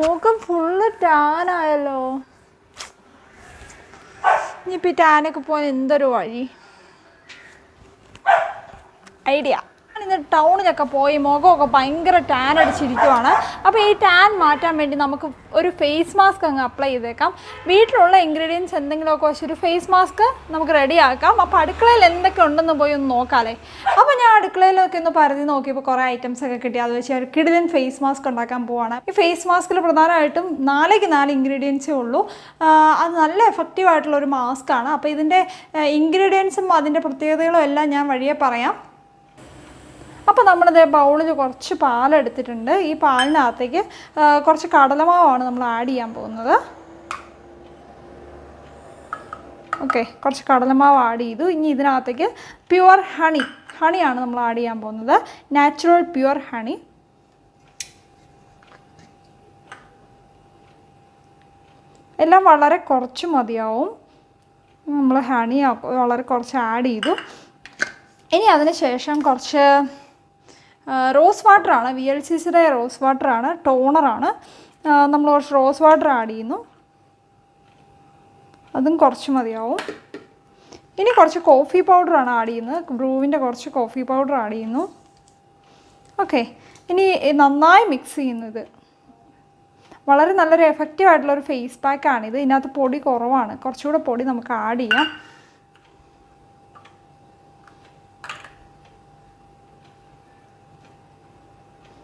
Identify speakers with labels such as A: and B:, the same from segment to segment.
A: മുഖം ഫുള്ള് ടാനായല്ലോ. ഇനിയിപ്പോൾ ഈ ടാനൊക്കെ പോകാൻ എന്തൊരു വഴി? ഐഡിയ. ഇന്ന് ടൗണിലൊക്കെ പോയി മുഖമൊക്കെ ഭയങ്കര ടാൻ അടിച്ചിരിക്കുവാണ്. അപ്പോൾ ഈ ടാൻ മാറ്റാൻ വേണ്ടി നമുക്ക് ഒരു ഫേസ് മാസ്ക് അങ്ങ് അപ്ലൈ ചെയ്തേക്കാം. വീട്ടിലുള്ള ഇൻഗ്രീഡിയൻസ് എന്തെങ്കിലുമൊക്കെ വെച്ച് ഒരു ഫേസ് മാസ്ക് നമുക്ക് റെഡിയാക്കാം. അപ്പോൾ അടുക്കളയിൽ എന്തൊക്കെ ഉണ്ടെന്ന് പോയി ഒന്ന് നോക്കാമല്ലേ. അപ്പോൾ ഞാൻ അടുക്കളയിലൊക്കെ ഒന്ന് പരതി നോക്കിയപ്പോൾ കുറേ ഐറ്റംസ് ഒക്കെ കിട്ടി. അത് വെച്ച് ഒരു കിടിലൻ ഫേസ് മാസ്ക് ഉണ്ടാക്കാൻ പോവാണ്. ഈ ഫേസ് മാസ്കിൽ പ്രധാനമായിട്ടും 4 ഇൻഗ്രീഡിയൻസേ ഉള്ളൂ. അത് നല്ല എഫക്റ്റീവ് ആയിട്ടുള്ളൊരു മാസ്കാണ്. അപ്പോൾ ഇതിൻ്റെ ഇൻഗ്രീഡിയൻസും അതിൻ്റെ പ്രത്യേകതകളും എല്ലാം ഞാൻ വഴിയെ പറയാം. അപ്പോൾ നമ്മളിത് ബൗളിൽ കുറച്ച് പാലെടുത്തിട്ടുണ്ട്. ഈ പാലിനകത്തേക്ക് കുറച്ച് കടലമാവാണ് നമ്മൾ ആഡ് ചെയ്യാൻ പോകുന്നത്. ഓക്കെ, കുറച്ച് കടലമാവ് ആഡ് ചെയ്തു. ഇനി ഇതിനകത്തേക്ക് പ്യുവർ ഹണിയാണ് നമ്മൾ ആഡ് ചെയ്യാൻ പോകുന്നത്. Natural pure honey. എല്ലാം വളരെ കുറച്ച് മതിയാവും. നമ്മൾ ഹണി വളരെ കുറച്ച് ആഡ് ചെയ്തു. ഇനി അതിന് ശേഷം കുറച്ച് റോസ് വാട്ടറാണ്, VLCCയുടെ റോസ് വാട്ടറാണ്, ടോണറാണ്. നമ്മൾ കുറച്ച് റോസ് വാട്ടർ ആഡ് ചെയ്യുന്നു. അതും കുറച്ച് മതിയാവും. ഇനി കുറച്ച് കോഫി പൗഡറാണ് ആഡ് ചെയ്യുന്നത്. ബ്രൂവിൻ്റെ കുറച്ച് കോഫി പൗഡർ ആഡ് ചെയ്യുന്നു. ഓക്കെ, ഇനി നന്നായി മിക്സ് ചെയ്യുന്നത്. വളരെ നല്ലൊരു എഫക്റ്റീവ് ആയിട്ടുള്ളൊരു ഫേസ് പാക്കാണിത്. ഇതിനകത്ത് പൊടി കുറവാണ്, കുറച്ചുകൂടെ പൊടി നമുക്ക് ആഡ് ചെയ്യാം.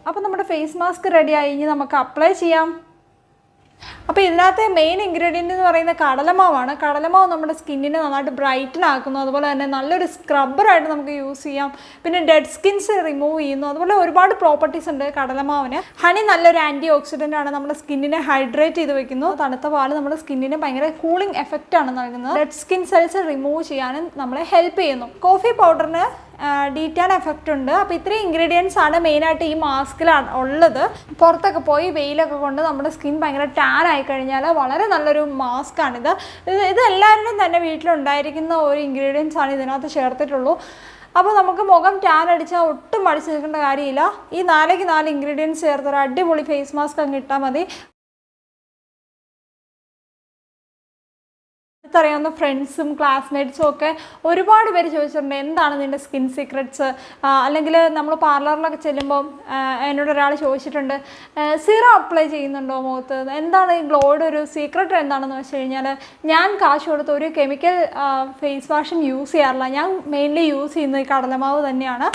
A: അപ്പോൾ നമ്മുടെ ഫേസ് മാസ്ക് റെഡിയായി. ഇനി നമുക്ക് അപ്ലൈ ചെയ്യാം. അപ്പോൾ ഇതിനകത്തെ മെയിൻ ഇൻഗ്രീഡിയൻ്റ് എന്ന് പറയുന്നത് കടലമാവാണ്. കടലമാവ് നമ്മുടെ സ്കിന്നിനെ നന്നായിട്ട് ബ്രൈറ്റൻ ആക്കുന്നു. അതുപോലെ തന്നെ നല്ലൊരു സ്ക്രബ്ബറായിട്ട് നമുക്ക് യൂസ് ചെയ്യാം. പിന്നെ ഡെഡ് സ്കിൻസ് റിമൂവ് ചെയ്യുന്നു. അതുപോലെ ഒരുപാട് പ്രോപ്പർട്ടീസ് ഉണ്ട് കടലമാവിന്. ഹണി നല്ലൊരു ആൻറ്റി ഓക്സിഡൻ്റ് ആണ്, നമ്മുടെ സ്കിന്നിനെ ഹൈഡ്രേറ്റ് ചെയ്ത് വെക്കുന്നു. തണുത്ത പാൽ നമ്മുടെ സ്കിന്നിന് ഭയങ്കര കൂളിംഗ് എഫക്റ്റാണ് നൽകുന്നത്. ഡെഡ് സ്കിൻ സെൽസ് റിമൂവ് ചെയ്യാനും നമ്മളെ ഹെൽപ്പ് ചെയ്യുന്നു. കോഫി പൗഡറിന് ഡീറ്റാൻ എഫക്റ്റ് ഉണ്ട്. അപ്പോൾ ഇത്രയും ഇൻഗ്രീഡിയൻസ് ആണ് മെയിനായിട്ട് ഈ മാസ്കിലാണ് ഉള്ളത്. പുറത്തൊക്കെ പോയി വെയിലൊക്കെ കൊണ്ട് നമ്മുടെ സ്കിൻ ഭയങ്കര ടാൻ ആയി കഴിഞ്ഞാൽ വളരെ നല്ലൊരു മാസ്കാണിത്. ഇത് എല്ലാവരുടെയും തന്നെ വീട്ടിലുണ്ടായിരിക്കുന്ന ഒരു ഇൻഗ്രീഡിയൻസ് ആണ് ഇതിനകത്ത് ചേർത്തിട്ടുള്ളൂ. അപ്പോൾ നമുക്ക് മുഖം ടാൻ അടിച്ചാൽ ഒട്ടും മടിച്ച് നിൽക്കേണ്ട കാര്യമില്ല. ഈ 4 ഇൻഗ്രീഡിയൻസ് ചേർത്തൊരു അടിപൊളി ഫേസ് മാസ്ക് അങ്ങ് ഇട്ടാൽ മതി. അറിയാവുന്ന ഫ്രണ്ട്സും ക്ലാസ്മേറ്റ്സും ഒക്കെ ഒരുപാട് പേര് ചോദിച്ചിട്ടുണ്ട്, എന്താണ് നിൻ്റെ സ്കിൻ സീക്രട്സ്. അല്ലെങ്കിൽ നമ്മൾ പാർലറിലൊക്കെ ചെല്ലുമ്പം എന്നോട് ഒരാൾ ചോദിച്ചിട്ടുണ്ട്, സീറം അപ്ലൈ ചെയ്യുന്നുണ്ടോ മുഖത്ത്, എന്താണ് ഈ ഗ്ലോയുടെ ഒരു സീക്രട്ട് എന്താണെന്ന് വെച്ച് കഴിഞ്ഞാൽ, ഞാൻ കാശ് കൊടുത്ത് ഒരു കെമിക്കൽ ഫേസ് വാഷും യൂസ് ചെയ്യാറില്ല. ഞാൻ മെയിൻലി യൂസ് ചെയ്യുന്നത് ഈ കടലമാവ് തന്നെയാണ്.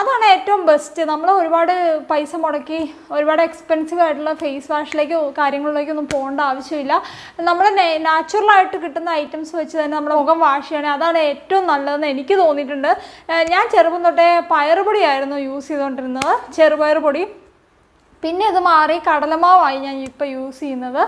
A: അതാണ് ഏറ്റവും ബെസ്റ്റ്. നമ്മൾ ഒരുപാട് പൈസ മുടക്കി ഒരുപാട് എക്സ്പെൻസീവ് ആയിട്ടുള്ള ഫേസ് വാഷിലേക്കോ കാര്യങ്ങളിലേക്കൊന്നും പോകേണ്ട ആവശ്യമില്ല. നമ്മൾ നാച്ചുറലായിട്ട് കിട്ടുന്ന ഐറ്റംസ് വെച്ച് തന്നെ നമ്മുടെ മുഖം വാഷ് ചെയ്യണേ, അതാണ് ഏറ്റവും നല്ലതെന്ന് എനിക്ക് തോന്നിയിട്ടുണ്ട്. ഞാൻ ചെറുപ്പം തൊട്ടേ പയറുപൊടിയായിരുന്നു യൂസ് ചെയ്തുകൊണ്ടിരുന്നത്, ചെറുപയർ പൊടി. പിന്നെ ഇത് മാറി കടലമാവായി ഞാൻ ഇപ്പോൾ യൂസ് ചെയ്യുന്നത്.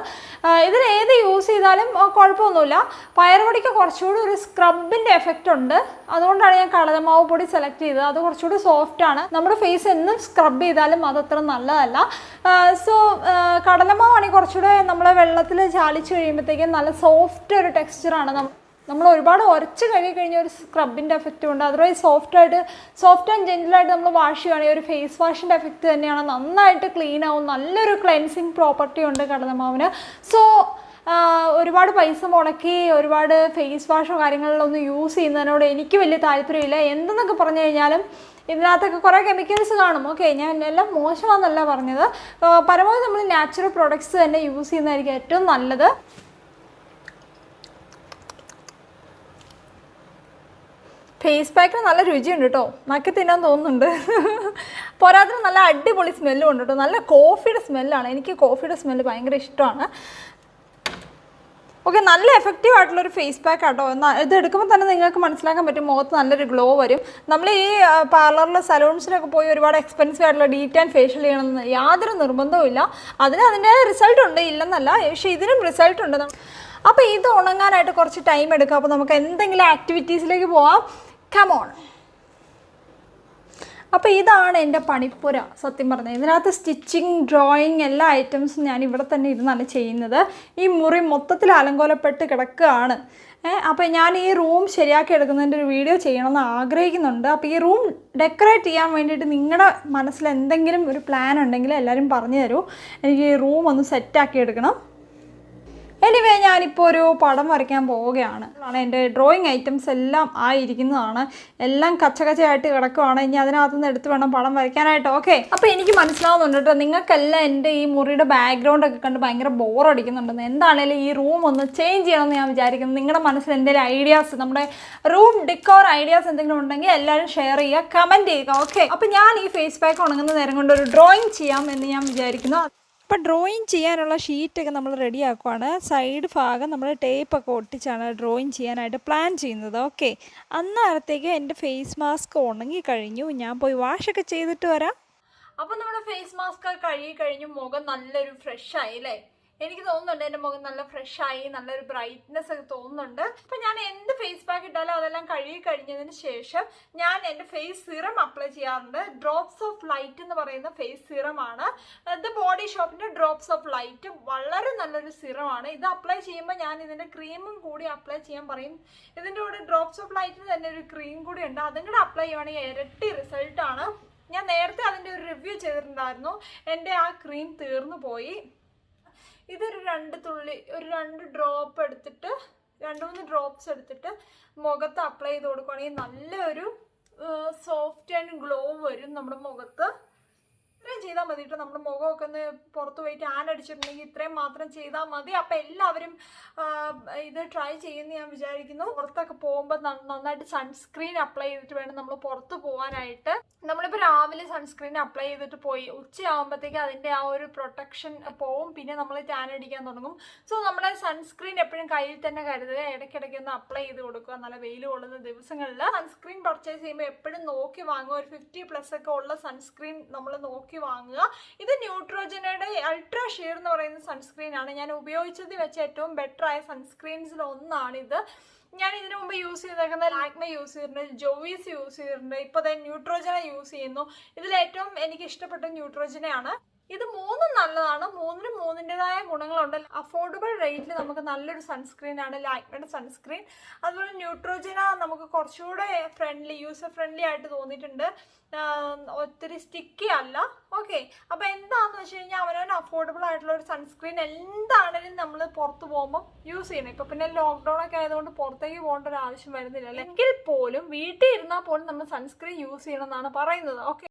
A: ഇതിൽ ഏത് യൂസ് ചെയ്താലും കുഴപ്പമൊന്നുമില്ല. പയറുപൊടിക്ക് കുറച്ചുകൂടി ഒരു സ്ക്രബിൻ്റെ എഫക്റ്റ് ഉണ്ട്. അതുകൊണ്ടാണ് ഞാൻ കടലമാവ് പൊടി സെലക്ട് ചെയ്തത്. അത് കുറച്ചുകൂടി സോഫ്റ്റാണ്. നമ്മുടെ ഫേസ് എന്നും സ്ക്രബ് ചെയ്താലും അതത്ര നല്ലതല്ല. സോ കടലമാവാണെങ്കിൽ കുറച്ചുകൂടെ നമ്മൾ വെള്ളത്തിൽ ചാലിച്ച് കഴിയുമ്പോഴത്തേക്കും നല്ല സോഫ്റ്റ് ഒരു ടെക്സ്ചറാണ്. നമ്മൾ ഒരുപാട് ഉരച്ച് കഴിഞ്ഞാൽ ഒരു സ്ക്രബിൻ്റെ എഫക്റ്റും ഉണ്ട്. അതർവൈസ് സോഫ്റ്റ് ആൻഡ് ജെൻറ്റിലായിട്ട് നമ്മൾ വാഷ് ചെയ്യുകയാണെങ്കിൽ ഒരു ഫേസ് വാഷിൻ്റെ എഫക്റ്റ് തന്നെയാണ്. നന്നായിട്ട് ക്ലീൻ ആവും. നല്ലൊരു ക്ലെൻസിങ് പ്രോപ്പർട്ടി ഉണ്ട് കടലമാവിന്. സോ ഒരുപാട് പൈസ മുടക്കി ഒരുപാട് ഫേസ് വാഷോ കാര്യങ്ങളിലൊന്നും യൂസ് ചെയ്യുന്നതിനോട് എനിക്ക് വലിയ താല്പര്യമില്ല. എന്തെന്നൊക്കെ പറഞ്ഞു കഴിഞ്ഞാലും ഇതിനകത്തൊക്കെ കുറേ കെമിക്കൽസ് കാണും. ഓക്കെ, ഞാൻ എല്ലാം മോശമാണെന്നല്ല പറഞ്ഞത്. പരമാവധി നമ്മൾ നാച്ചുറൽ പ്രോഡക്ട്സ് തന്നെ യൂസ് ചെയ്യുന്നതായിരിക്കും ഏറ്റവും നല്ലത്. ഫേസ് പാക്കിന് നല്ല രുചിയുണ്ട് കേട്ടോ, നക്കി തിന്നാൻ തോന്നുന്നുണ്ട്. പോരാത്തിന് നല്ല അടിപൊളി സ്മെല്ലും ഉണ്ട് കേട്ടോ. നല്ല കോഫിയുടെ സ്മെല്ലാണ്. എനിക്ക് കോഫിയുടെ സ്മെല്ല് ഭയങ്കര ഇഷ്ടമാണ്. ഓക്കെ, നല്ല എഫക്റ്റീവ് ആയിട്ടുള്ളൊരു ഫേസ് പാക്ക് ആട്ടോ. ഇത് എടുക്കുമ്പോൾ തന്നെ നിങ്ങൾക്ക് മനസ്സിലാക്കാൻ പറ്റും മുഖത്ത് നല്ലൊരു ഗ്ലോ വരും. നമ്മൾ ഈ പാർലറിൽ സലൂൺസിലൊക്കെ പോയി ഒരുപാട് എക്സ്പെൻസീവ് ആയിട്ടുള്ള ഡീറ്റാൻ ഫേഷ്യൽ ചെയ്യണമെന്ന് യാതൊരു നിർബന്ധവുമില്ല. അതിൻ്റെ റിസൾട്ട് ഉണ്ട്, ഇല്ലെന്നല്ല, പക്ഷേ ഇതിനും റിസൾട്ട് ഉണ്ട്. അപ്പോൾ ഇത് ഉണങ്ങാനായിട്ട് കുറച്ച് ടൈം എടുക്കും. അപ്പോൾ നമുക്ക് എന്തെങ്കിലും ആക്ടിവിറ്റീസിലേക്ക് പോവാം. Come on. അപ്പോൾ ഇതാണ് എൻ്റെ പണിപ്പുര. സത്യം പറഞ്ഞത് ഇതിനകത്ത് സ്റ്റിച്ചിങ്, ഡ്രോയിങ് എല്ലാ ഐറ്റംസും ഞാൻ ഇവിടെ തന്നെ ഇരുന്നാണ് ചെയ്യുന്നത്. ഈ മുറി മൊത്തത്തിൽ അലങ്കോലപ്പെട്ട് കിടക്കുകയാണ്. അപ്പോൾ ഞാൻ ഈ റൂം ശരിയാക്കി എടുക്കുന്നതിൻ്റെ ഒരു വീഡിയോ ചെയ്യണമെന്ന് ആഗ്രഹിക്കുന്നുണ്ട്. അപ്പോൾ ഈ റൂം ഡെക്കറേറ്റ് ചെയ്യാൻ വേണ്ടിയിട്ട് നിങ്ങളുടെ മനസ്സിൽ എന്തെങ്കിലും ഒരു പ്ലാൻ ഉണ്ടെങ്കിൽ എല്ലാവരും പറഞ്ഞു തരൂ. എനിക്ക് ഈ റൂം ഒന്ന് സെറ്റാക്കി എടുക്കണം. എനിവേ ഞാനിപ്പോൾ ഒരു പടം വരയ്ക്കാൻ പോവുകയാണ്. എൻ്റെ ഡ്രോയിങ് ഐറ്റംസ് എല്ലാം ആയിരിക്കുന്നതാണ്. എല്ലാം കച്ചകച്ചയായിട്ട് കിടക്കുവാണ്. ഇനി അതിനകത്തുനിന്ന് എടുത്ത് വേണം പടം വരയ്ക്കാനായിട്ട്. ഓക്കെ, അപ്പോൾ എനിക്ക് മനസ്സിലാവുന്നുണ്ട് കേട്ടോ, നിങ്ങൾക്കെല്ലാം എൻ്റെ ഈ മുറിയുടെ ബാക്ക്ഗ്രൗണ്ടൊക്കെ കണ്ട് ഭയങ്കര ബോറടിക്കുന്നുണ്ടെന്ന്. എന്താണേലും ഈ റൂം ഒന്ന് ചേഞ്ച് ചെയ്യണമെന്ന് ഞാൻ വിചാരിക്കുന്നു. നിങ്ങളുടെ മനസ്സിൽ എന്തെങ്കിലും ഐഡിയാസ്, നമ്മുടെ റൂം ഡിക്കോർ ഐഡിയാസ് എന്തെങ്കിലും ഉണ്ടെങ്കിൽ എല്ലാവരും ഷെയർ ചെയ്യുക, കമൻറ്റ് ചെയ്യുക. ഓക്കെ, അപ്പോൾ ഞാൻ ഈ ഫേസ് പാക്ക് ഉണങ്ങുന്ന നേരം കൊണ്ട് ഒരു ഡ്രോയിങ് ചെയ്യാം എന്ന് ഞാൻ വിചാരിക്കുന്നു. അപ്പോൾ ഡ്രോയിങ് ചെയ്യാനുള്ള ഷീറ്റൊക്കെ നമ്മൾ റെഡിയാക്കുവാണ്. സൈഡ് ഭാഗം നമ്മൾ ടേപ്പൊക്കെ ഒട്ടിച്ചാണ് ഡ്രോയിങ് ചെയ്യാനായിട്ട് പ്ലാൻ ചെയ്യുന്നത്. ഓക്കെ, അന്നേരത്തേക്ക് എൻ്റെ ഫേസ് മാസ്ക് ഉണങ്ങി കഴിഞ്ഞു. ഞാൻ പോയി വാഷൊക്കെ ചെയ്തിട്ട് വരാം. അപ്പോൾ നമ്മുടെ ഫേസ് മാസ്ക് കഴുകി കഴിഞ്ഞു. മുഖം നല്ലൊരു ഫ്രഷായി അല്ലേ? എനിക്ക് തോന്നുന്നുണ്ട് എൻ്റെ മുഖം നല്ല ഫ്രഷായി, നല്ലൊരു ബ്രൈറ്റ്നെസ് ഒക്കെ തോന്നുന്നുണ്ട്. അപ്പം ഞാൻ എന്ത് ഫേസ് പാക്ക് ഇട്ടാലും അതെല്ലാം കഴുകി കഴിഞ്ഞതിന് ശേഷം ഞാൻ എൻ്റെ ഫേസ് സിറം അപ്ലൈ ചെയ്യാറുണ്ട്. ഡ്രോപ്സ് ഓഫ് ലൈറ്റ് എന്ന് പറയുന്ന ഫേസ് സിറമാണ്. ഇത് ബോഡി ഷോപ്പിൻ്റെ ഡ്രോപ്സ് ഓഫ് ലൈറ്റ് വളരെ നല്ലൊരു സിറമാണ്. ഇത് അപ്ലൈ ചെയ്യുമ്പോൾ ഞാൻ ഇതിൻ്റെ ക്രീമും കൂടി അപ്ലൈ ചെയ്യാൻ പറയും. ഇതിൻ്റെ കൂടെ ഡ്രോപ്സ് ഓഫ് ലൈറ്റിന് തന്നെ ഒരു ക്രീം കൂടി ഉണ്ട്. അതും കൂടെ അപ്ലൈ ചെയ്യുവാണെങ്കിൽ ഇരട്ടി റിസൾട്ടാണ്. ഞാൻ നേരത്തെ അതിൻ്റെ ഒരു റിവ്യൂ ചെയ്തിട്ടുണ്ടായിരുന്നു. എൻ്റെ ആ ക്രീം തീർന്നു പോയി. ഇതൊരു 2 ഡ്രോപ്പ് എടുത്തിട്ട് 2-3 ഡ്രോപ്സ് എടുത്തിട്ട് മുഖത്ത് അപ്ലൈ ചെയ്ത് കൊടുക്കുകയാണെങ്കിൽ നല്ലൊരു സോഫ്റ്റ് ആൻഡ് ഗ്ലോ വരും നമ്മുടെ മുഖത്ത്. ഇത്രയും ചെയ്താൽ മതി കേട്ടോ. നമ്മുടെ മുഖമൊക്കെ ഒന്ന് പുറത്ത് പോയിട്ട് അടിച്ചിട്ടുണ്ടെങ്കിൽ ഇത്രയും മാത്രം ചെയ്താൽ മതി. അപ്പം എല്ലാവരും ഇത് ട്രൈ ചെയ്യുമെന്ന് ഞാൻ വിചാരിക്കുന്നു. പുറത്തൊക്കെ പോകുമ്പോൾ നന്നായിട്ട് സൺസ്ക്രീൻ അപ്ലൈ ചെയ്തിട്ട് വേണം നമ്മൾ പുറത്ത് പോകാനായിട്ട്. നമ്മളിപ്പോൾ രാവിലെ സൺസ്ക്രീൻ അപ്ലൈ ചെയ്തിട്ട് പോയി ഉച്ചയാകുമ്പോഴത്തേക്ക് അതിൻ്റെ ആ ഒരു പ്രൊട്ടക്ഷൻ പോവും. പിന്നെ നമ്മൾ ടാൻ അടിക്കാൻ തുടങ്ങും. സോ നമ്മുടെ സൺസ്ക്രീൻ എപ്പോഴും കയ്യിൽ തന്നെ കരുതുക. ഇടയ്ക്കിടയ്ക്ക് ഒന്ന് അപ്ലൈ ചെയ്ത് കൊടുക്കുക. നല്ല വെയിൽ കൊള്ളുന്ന ദിവസങ്ങളിൽ സൺസ്ക്രീൻ പർച്ചേസ് ചെയ്യുമ്പോൾ എപ്പോഴും നോക്കി വാങ്ങുക. ഒരു 50+ ഒക്കെ ഉള്ള സൺസ്ക്രീൻ നമ്മൾ നോക്കി വാങ്ങുക. ഇത് ന്യൂട്രോജനയുടെ അൾട്രാ ഷെയർ എന്ന് പറയുന്ന സൺസ്ക്രീൻ ആണ്. ഞാൻ ഉപയോഗിച്ചത് വെച്ച് ഏറ്റവും ബെറ്റർ ആയ സൺസ്ക്രീൻസിൽ ഒന്നാണിത്. ഞാൻ ഇതിനു മുമ്പ് യൂസ് ചെയ്തേക്കുന്ന ലാക്മെ യൂസ് ചെയ്തിട്ടുണ്ട്, ജോവീസ് യൂസ് ചെയ്തിട്ടുണ്ട്, ഇപ്പോൾ തന്നെ ന്യൂട്രോജന യൂസ് ചെയ്യുന്നു. ഇതിലേറ്റവും എനിക്ക് ഇഷ്ടപ്പെട്ട ന്യൂട്രോജനയാണ്. ഇത് 3 നല്ലതാണ്. 3-നും 3-ൻ്റെതായ ഗുണങ്ങളുണ്ട്. അഫോർഡബിൾ റേറ്റിൽ നമുക്ക് നല്ലൊരു സൺസ്ക്രീൻ ആണ് ലാക്മയുടെ സൺസ്ക്രീൻ. അതുപോലെ ന്യൂട്രോജന നമുക്ക് കുറച്ചുകൂടെ യൂസർ ഫ്രണ്ട്ലി ആയിട്ട് തോന്നിയിട്ടുണ്ട്. ഒത്തിരി സ്റ്റിക്കി അല്ല. ഓക്കെ, അപ്പോൾ എന്താണെന്ന് വെച്ച് കഴിഞ്ഞാൽ അവനവന് അഫോർഡബിൾ ആയിട്ടുള്ള ഒരു സൺസ്ക്രീൻ എന്താണെങ്കിലും നമ്മൾ പുറത്ത് പോകുമ്പോൾ യൂസ് ചെയ്യണം. ഇപ്പോൾ പിന്നെ ലോക്ക്ഡൗൺ ഒക്കെ ആയതുകൊണ്ട് പുറത്തേക്ക് പോകേണ്ട ഒരു ആവശ്യം വരുന്നില്ല. എങ്കിൽ പോലും വീട്ടിൽ ഇരുന്നാൽ പോലും നമ്മൾ സൺസ്ക്രീൻ യൂസ് ചെയ്യണം എന്നാണ് പറയുന്നത്. ഓക്കെ.